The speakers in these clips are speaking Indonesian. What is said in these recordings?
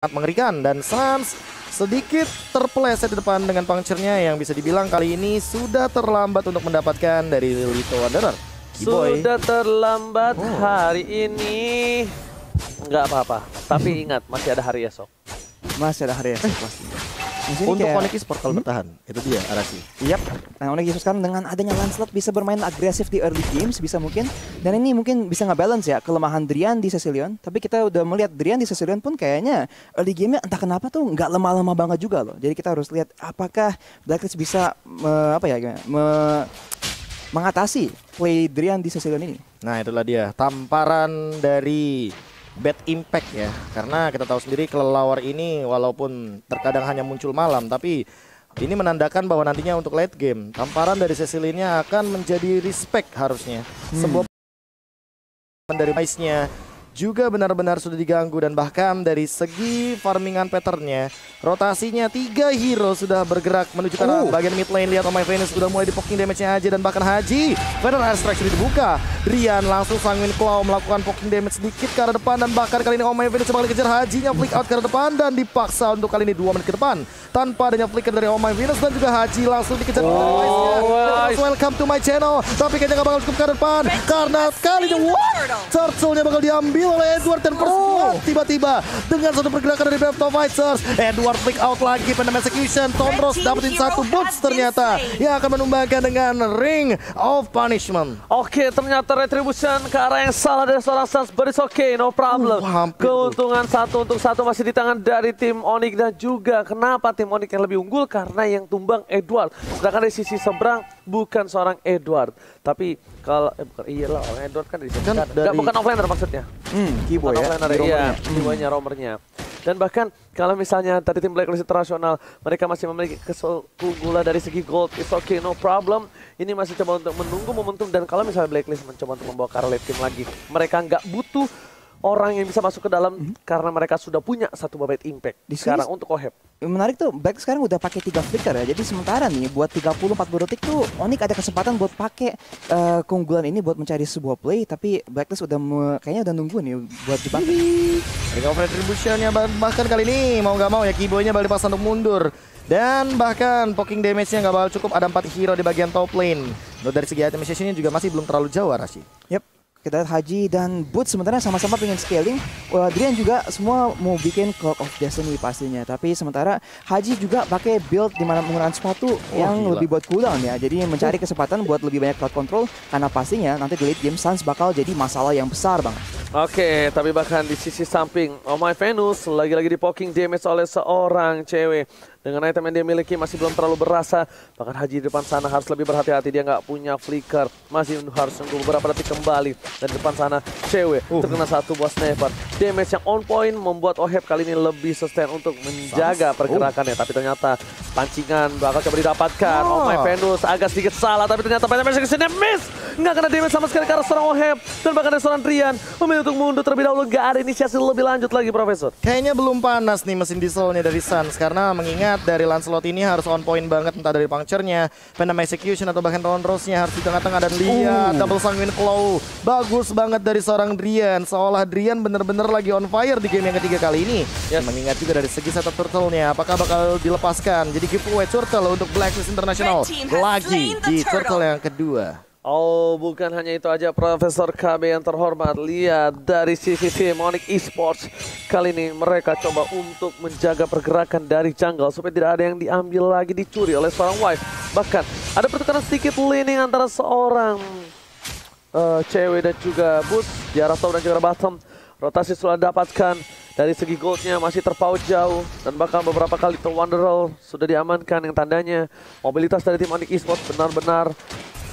sangat mengerikan. Dan Sans sedikit terpeleset di depan dengan puncture-nya yang bisa dibilang kali ini sudah terlambat untuk mendapatkan dari Lito Wanderer. Sudah terlambat hari ini. Nggak apa-apa, tapi ingat masih ada hari esok. Masih ada hari esok pasti. Untuk Onyx Esports kalau bertahan, itu dia Arashi. Yap. Nah, Onyx Esports sekarang dengan adanya Lancelot bisa bermain agresif di early games bisa mungkin. Dan ini mungkin bisa nge-balance ya kelemahan Drian di Cecilion. Tapi kita udah melihat Drian di Cecilion pun kayaknya early game-nya entah kenapa tuh nggak lemah-lemah banget juga loh. Jadi kita harus lihat apakah Blacklist bisa mengatasi play Drian di Cecilion ini. Nah, itulah dia tamparan dari Bad Impact ya, karena kita tahu sendiri kelelawar ini walaupun terkadang hanya muncul malam, tapi ini menandakan bahwa nantinya untuk late game tamparan dari Cecilion-nya akan menjadi respect harusnya. Sebuah dari Ice-nya juga benar-benar sudah diganggu, dan bahkan dari segi farmingan patternnya rotasinya 3 hero sudah bergerak menuju ke arah bagian mid lane. Lihat My Venus sudah mulai di poking damage-nya aja, dan bahkan Haji Feather Airstrike sudah dibuka. Rian langsung Sanguine Claw melakukan poking damage sedikit ke arah depan, dan bahkan kali ini My Venus coba dikejar Hajinya flick out ke arah depan dan dipaksa untuk kali ini 2 menit ke depan tanpa adanya flicker dari My Venus, dan juga Haji langsung dikejar oleh Ice-nya. Welcome to my channel, tapi kayaknya gak bakal cukup ke arah depan karena kali ini Turtle-nya bakal diambil oleh Edward, dan tiba-tiba dengan satu pergerakan dari Breath Fighters, Edward flick out lagi, Venom Execution, Tondros dapetin satu boots ternyata yang akan menumbangkan dengan Ring of Punishment. Oke, ternyata Retribution ke arah yang salah dari seorang Sans, but it's okay, no problem. Keuntungan 1 untuk 1 masih di tangan dari tim Onyx, dan juga kenapa tim Onyx yang lebih unggul karena yang tumbang Edward, sedangkan dari sisi seberang bukan seorang Edward, tapi kalau iyalah orang Edward kan bukan offlaner maksudnya. Keyboy ya. Iya, keyboynya roamernya. Dan bahkan kalau misalnya tadi tim Blacklist Internasional mereka masih memiliki keunggulan dari segi gold, it's okay, no problem. Ini masih coba untuk menunggu momentum, dan kalau misalnya Blacklist mencoba untuk membawa ke arah late game lagi, mereka nggak butuh orang yang bisa masuk ke dalam karena mereka sudah punya satu Bad Impact sekarang untuk Oheb. Menarik tuh, Black sekarang udah pakai 3 flicker ya. Jadi sementara nih buat 30-40 detik tuh Onyx ada kesempatan buat pakai keunggulan ini buat mencari sebuah play, tapi Blacklist udah kayaknya udah nunggu nih buat jebakan. Ring of Retribution-nya bahkan kali ini mau nggak mau ya keyboy-nya balik pas untuk mundur. Dan bahkan poking damage-nya nggak bakal cukup, ada 4 hero di bagian top lane. Dari segi itemization-nya juga masih belum terlalu jauh Arashi. Yep. Kita lihat Haji dan Boots sementara sama-sama pengen scaling. Drian juga semua mau bikin Cloud of Destiny pastinya. Tapi sementara Haji juga pakai build dimana menggunakan sepatu yang lebih buat cooldown ya. Jadi mencari kesempatan buat lebih banyak crowd control, karena pastinya nanti di late game Sans bakal jadi masalah yang besar banget. Oke, tapi bahkan di sisi samping My Venus lagi-lagi di poking damage oleh seorang cewek. Dengan item yang dia miliki masih belum terlalu berasa. Bahkan Haji di depan sana harus lebih berhati-hati. Dia nggak punya flicker. Masih harus nunggu beberapa detik kembali. Dan di depan sana cewek terkena satu buah sniper. Damage yang on point membuat Oheb kali ini lebih sustain untuk menjaga pergerakannya. Tapi ternyata pancingan bakal coba didapatkan. My Venus agak sedikit salah. Tapi ternyata banyak execution-nya miss. Nggak kena damage sama sekali ke arah seorang Oheb. Dan bahkan dari seorang Drian memilih untuk mundur terlebih dahulu. Nggak ada inisiasi lebih lanjut lagi, Profesor. Kayaknya belum panas nih mesin dieselnya dari Sans, karena mengingat dari Lancelot ini harus on point banget, entah dari puncture-nya, Venom Execution atau bahkan Tondrosnya harus di tengah-tengah. Dan lihat double Sanguine Claw bagus banget dari seorang Drian, seolah Drian bener-bener lagi on fire di game yang ketiga kali ini. Mengingat juga dari segi setup Turtle-nya, apakah bakal dilepaskan jadi giveaway Turtle untuk Blacklist International lagi di Turtle yang kedua. Oh, bukan hanya itu aja Profesor KB yang terhormat. Lihat dari sisi tim Onyx Esports. Kali ini mereka coba untuk menjaga pergerakan dari jungle supaya tidak ada yang diambil lagi, dicuri oleh seorang wife. Bahkan ada pertukaran sedikit laning antara seorang cewek dan juga Boots di arah top dan juga bottom. Rotasi sudah dapatkan. Dari segi goldnya masih terpaut jauh, dan bahkan beberapa kali Wanderer sudah diamankan, yang tandanya mobilitas dari tim Onyx Esports benar-benar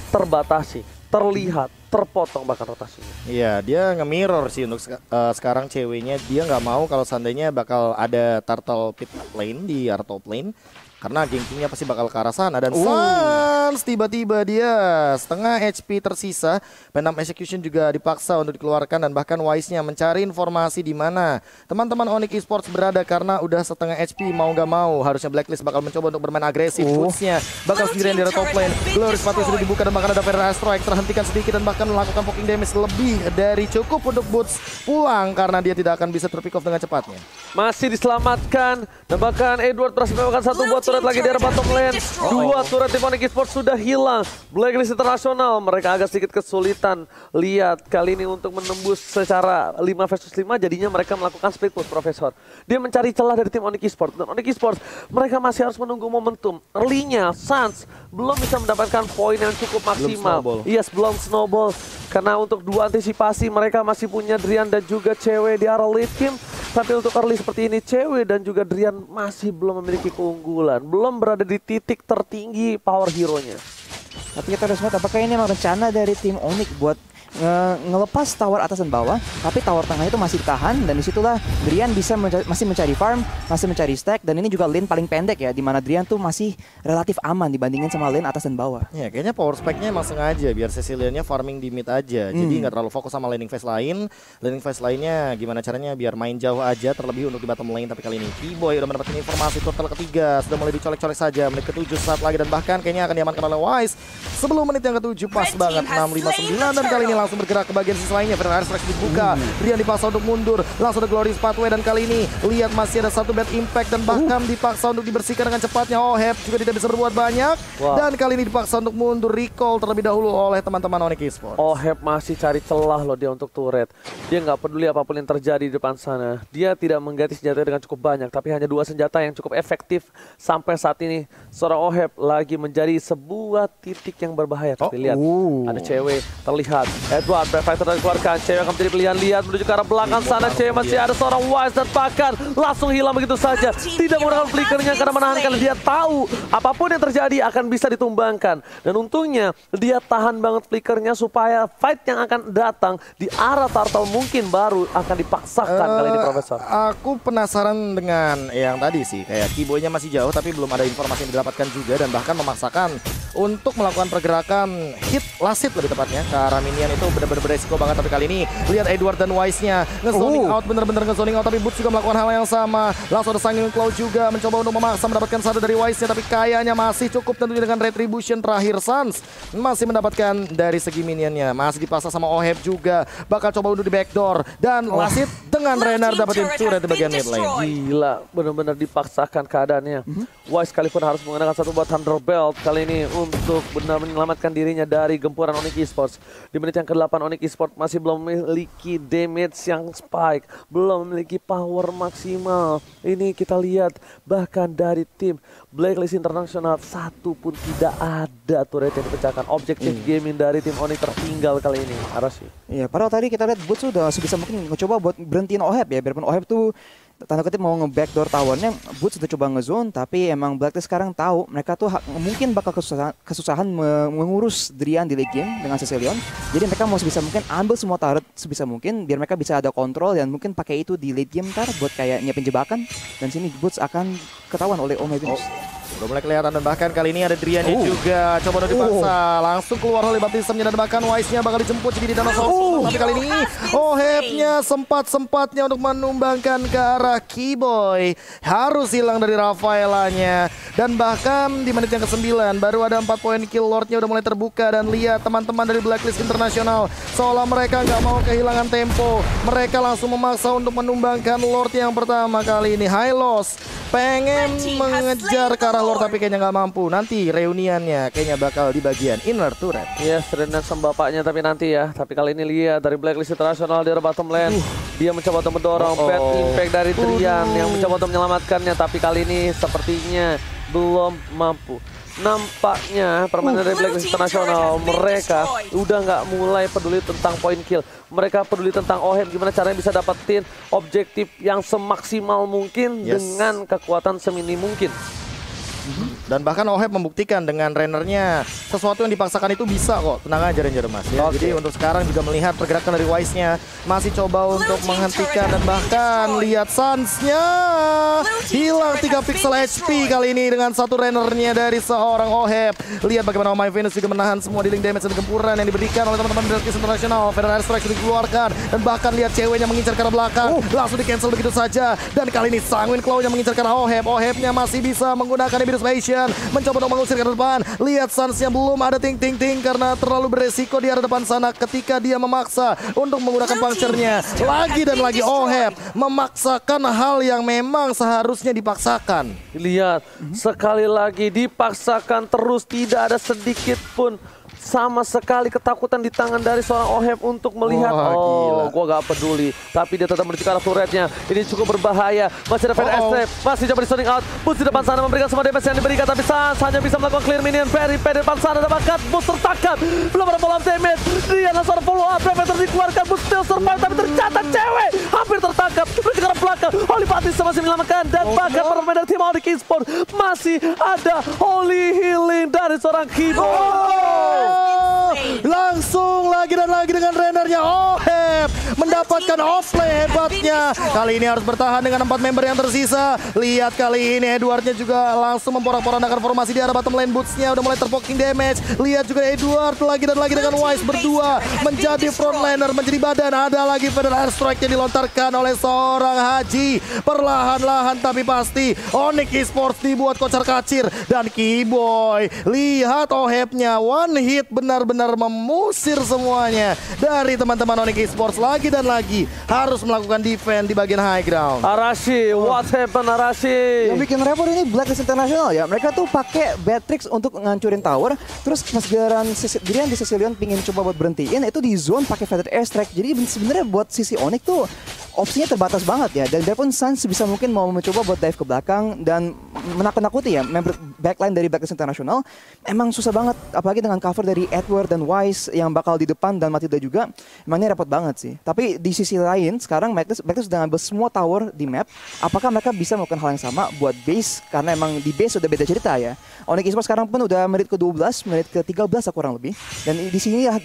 terbatasi, terlihat, terpotong bahkan rotasinya. Iya, dia nge-mirror sih untuk sekarang ceweknya. Dia nggak mau kalau seandainya bakal ada turtle pit lane di arah top lane, karena gengkingnya pasti bakal ke arah sana. Dan Sans tiba-tiba dia setengah HP tersisa. Venom Execution juga dipaksa untuk dikeluarkan, dan bahkan Wise-nya mencari informasi di mana teman-teman Onyx Esports berada, karena udah setengah HP. Mau gak mau harusnya Blacklist bakal mencoba untuk bermain agresif. Boots-nya bakal sendirian di top lane. Glory sepatu sudah dibuka, dan bahkan ada Feather Airstrike terhentikan sedikit, dan bahkan akan melakukan poking damage lebih dari cukup untuk Boots pulang karena dia tidak akan bisa terpick off dengan cepatnya. Masih diselamatkan dan bahkan Edward berhasil melakukan satu buat turret lagi di arah bottom lane. Dua turret tim Onyx Esports sudah hilang. Blacklist Internasional mereka agak sedikit kesulitan. Lihat kali ini untuk menembus secara 5 versus 5 jadinya mereka melakukan split push Profesor. Dia mencari celah dari tim Onyx Esports dan Onyx Esports mereka masih harus menunggu momentum. Early-nya Suns belum bisa mendapatkan poin yang cukup maksimal. Yes, belum snowball. Karena untuk dua antisipasi mereka masih punya Drian dan juga Cewek di arah late game. Tapi untuk early seperti ini Cewek dan juga Drian masih belum memiliki keunggulan. Belum berada di titik tertinggi power hero-nya. Tapi kita harus lihat apakah ini memang rencana dari tim Onyx buat ngelepas tower atas dan bawah, tapi tower tengah itu masih ditahan dan disitulah Drian bisa masih mencari farm, masih mencari stack, dan ini juga lane paling pendek ya, di mana Drian tuh masih relatif aman dibandingin sama lane atas dan bawah. Ya kayaknya power spec-nya emang sengaja biar Ceciliannya farming di mid aja, jadi nggak terlalu fokus sama laning phase lainnya gimana caranya biar main jauh aja terlebih untuk di bottom lane. Tapi kali ini Keyboy udah mendapatkan informasi turtle ketiga, sudah mulai dicolek-colek saja, menit ke-7 saat lagi dan bahkan kayaknya akan diamankan oleh Wise sebelum menit yang ke-7 pas banget 6:59 dan kali ini langsung bergerak ke bagian sisi lainnya. Federal Airstrike dibuka, Drian dipaksa untuk mundur, langsung ada Glorious Pathway dan kali ini lihat masih ada satu bad impact dan bahkan dipaksa untuk dibersihkan dengan cepatnya. Oheb juga tidak bisa berbuat banyak dan kali ini dipaksa untuk mundur, recall terlebih dahulu oleh teman-teman Onyx Esports. Oheb masih cari celah loh dia untuk turret. Dia nggak peduli apapun yang terjadi di depan sana. Dia tidak mengganti senjata dengan cukup banyak, tapi hanya 2 senjata yang cukup efektif sampai saat ini. Seorang Oheb lagi menjadi sebuah titik yang berbahaya. Tapi lihat ada Cewek terlihat. Edward Fighter dikeluarkan, Cewek akan menjadi pilihan. Lihat menuju ke arah belakang sana, Cewek masih ada seorang Wise dan bahkan langsung hilang begitu saja. Tidak menggunakan flickernya karena menahankan. Dia tahu apapun yang terjadi akan bisa ditumbangkan. Dan untungnya dia tahan banget flickernya supaya fight yang akan datang di arah Turtle mungkin baru akan dipaksakan kali ini Profesor. Aku penasaran dengan yang tadi sih, kayak Keyboy-nya masih jauh tapi belum ada informasi yang didapatkan juga dan bahkan memaksakan untuk melakukan pergerakan hit last hit lebih tepatnya ke arah minion itu benar-benar beresiko banget. Tapi kali ini lihat Edward dan Wise-nya nge-zoning out, bener-bener nge-zoning out, tapi Boots juga melakukan hal yang sama. Langsung ada Sangin Claw juga mencoba untuk memaksa mendapatkan satu dari Wise-nya, tapi kayaknya masih cukup tentunya dengan Retribution. Terakhir Suns masih mendapatkan dari segi minionnya, masih dipaksa sama Oheb juga, bakal coba untuk di backdoor dan last hit dengan Renard dapetin turret di bagian mid lane. Gila, benar-benar dipaksakan keadaannya. Wise sekalipun harus menggunakan satu buat Thunderbolt kali ini untuk benar menyelamatkan dirinya dari gempuran Onyx Esports. Di menit yang ke-8 Onyx Esports masih belum memiliki damage yang spike, belum memiliki power maksimal. Ini kita lihat bahkan dari tim Blacklist Internasional satu pun tidak ada turret yang dipecahkan. Objektif gaming dari tim Onyx tertinggal kali ini. Arashi. Iya, padahal tadi kita lihat Boots sudah sebisa mungkin mencoba buat berhentiin Oheb ya, biarpun Oheb tuh tanda kutip mau nge-backdoor towernya. Boots sudah coba nge-zone, tapi emang Blacklist sekarang tahu mereka tuh mungkin bakal kesusahan mengurus Drian di late game dengan Cecilion. Jadi mereka mau sebisa mungkin ambil semua turret sebisa mungkin biar mereka bisa ada kontrol dan mungkin pakai itu di late game ntar buat kayak nyiapin jebakan. Dan sini Boots akan ketahuan oleh Omega. Udah mulai kelihatan dan bahkan kali ini ada Drian-nya juga coba udah dipaksa langsung keluar oleh baptismnya dan bahkan Wise-nya bakal dijemput jadi di dalam tapi kali ini Oheb-nya sempat-sempatnya untuk menumbangkan ke arah Keyboy, harus hilang dari Rafaelanya dan bahkan di menit yang ke-9 baru ada 4 poin kill. Lord-nya udah mulai terbuka dan lihat teman-teman dari Blacklist Internasional seolah mereka nggak mau kehilangan tempo, mereka langsung memaksa untuk menumbangkan Lord yang pertama kali ini. High Loss pengen mengejar ke arah Lord tapi kayaknya nggak mampu. Nanti reuniannya kayaknya bakal di bagian inner turret. Yes, Renan sama bapaknya tapi nanti ya. Tapi kali ini lihat dari Blacklist Internasional di bottom lane. Dia mencoba untuk mendorong bad impact dari Drian yang mencoba untuk menyelamatkannya. Tapi kali ini sepertinya belum mampu. Nampaknya permainan dari Blacklist Internasional mereka udah nggak mulai peduli tentang point kill. Mereka peduli tentang Oheb gimana caranya bisa dapetin objektif yang semaksimal mungkin dengan kekuatan seminim mungkin. Dan bahkan Oheb membuktikan dengan Rennernya sesuatu yang dipaksakan itu bisa kok. Tenang aja Ranger Mas ya. Jadi untuk sekarang juga melihat pergerakan dari Wise-nya masih coba untuk menghentikan dan bahkan lihat Suns-nya hilang 3 pixel HP kali ini dengan satu Rennernya dari seorang Oheb. Lihat bagaimana My Venus juga menahan semua dealing damage dan gempuran yang diberikan oleh teman-teman Blacklist Internasional. Federal Airstrike dikeluarkan dan bahkan lihat Ceweknya mengincar ke arah belakang, langsung di cancel begitu saja. Dan kali ini Sanguine Claw-nya mengincar ke arah Oheb. Oheb-nya masih bisa menggunakan Ibis Passion kemudian mencoba untuk mengusir ke depan. Lihat Suns-nya belum ada ting-ting-ting karena terlalu beresiko di arah depan sana ketika dia memaksa untuk menggunakan puncture-nya. Lagi dan lagi Oheb memaksakan hal yang memang seharusnya dipaksakan. Lihat, sekali lagi dipaksakan terus, tidak ada sedikit pun sama sekali ketakutan di tangan dari seorang Oheb untuk melihat. Wah, gila. Gua gak peduli. Tapi dia tetap menuju ke arah turretnya. Ini cukup berbahaya. Masih ada Fed Escape, masih coba di zoning out. Boots di depan sana memberikan semua damage yang diberikan. Tapi Suns hanya bisa melakukan clear minion. Very di depan sana ada bakat. Boots tertangkap. Belum ada follow up damage. Dia langsung follow up. Predator dikeluarkan. Boots still survive. Tapi ternyata cewek hampir tertangkap. Menuju ke arah belakang. Holy Batista masih menyelamatkan. Dan bakat para pemain dari tim Onyx Esports. Masih ada Holy Healing dari seorang keyboard. Langsung lagi dan lagi dengan rendernya Oheb mendapatkan offplay hebatnya. Kali ini harus bertahan dengan 4 member yang tersisa. Lihat kali ini Edwardnya juga langsung memporak-porandakan formasi di arah bottom lane. Bootsnya udah mulai terpoking damage. Lihat juga Edward lagi dan lagi dengan Wise berdua menjadi frontliner, menjadi badan. Ada lagi Feather Airstrike yang dilontarkan oleh seorang Haji. Perlahan-lahan tapi pasti Onyx Esports dibuat kocar-kacir. Dan Keyboy, lihat Ohebnya one hit benar-benar memusir semuanya dari teman-teman Onyx Esports. Lagi dan lagi harus melakukan defense di bagian high ground. Arashi, what happened Arashi? Yang bikin repot ini Blacklist International ya. Mereka tuh pakai Batrix untuk ngancurin tower. Terus pas giliran Drian di sisi Leon pingin coba buat berhentiin, itu di zone pakai Feather Airstrike. Jadi sebenarnya buat sisi Onyx tuh opsinya terbatas banget ya. Dan biarpun Suns bisa mungkin mau mencoba buat dive ke belakang dan menakut-nakuti ya member backline dari Blacklist International, emang susah banget. Apalagi dengan cover dari Edward dan Wise yang bakal di depan dan Matilda juga. Emangnya repot banget sih. Tapi di sisi lain sekarang Blacklist sudah ngambil semua tower di map. Apakah mereka bisa melakukan hal yang sama buat base? Karena emang di base udah beda cerita ya. Onyx Esports sekarang pun udah menit ke-12, menit ke-13 kurang lebih. Dan di sini ya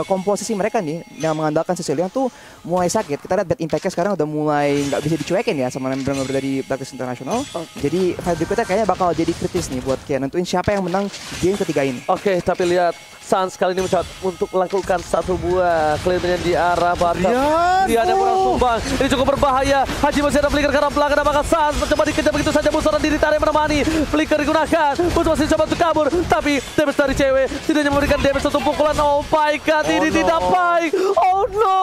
komposisi mereka nih yang mengandalkan Sicilian tuh mulai sakit. Kita lihat bad impact-nya sekarang udah mulai nggak bisa dicuekin ya sama member-member dari Blacklist International. Jadi fight berikutnya kayaknya bakal jadi kritis nih buat kayak nentuin siapa yang menang game ketiga ini. Oke, tapi lihat Suns kali ini mencoba untuk melakukan satu buah clearnya di arah bottom. Dia ada kurang tumbang. Ini cukup berbahaya. Haji masih ada flicker karena belakang ada bakal Suns mencoba dikejar begitu saja. Bus seorang diri tarik menemani. Flicker digunakan. Bus masih coba untuk kabur. Tapi damage dari cewek tidak hanya memberikan damage untuk pukulan. Oh my god, ini tidak baik. Oh no.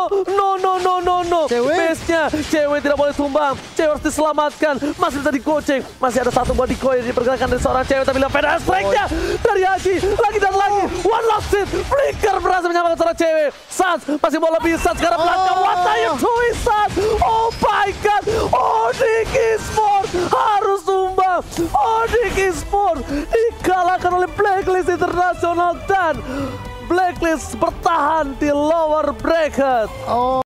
Base-nya cewek tidak boleh tumbang. Cewek harus diselamatkan. Masih bisa digoceng. Masih ada satu buah decoy yang dipergerakan dari seorang cewek. Tapi lihat Feather Strike-nya dari Haji. Lagi dan lagi. One last hit. Flicker berhasil menyelamatkan seorang cewek. Suns masih mau lebih. Suns sekarang belakang. What are you doing, Suns? Oh my god. Onyx Esports harus tumbang. Onyx Esports dikalahkan oleh Blacklist International dan Blacklist bertahan di lower bracket.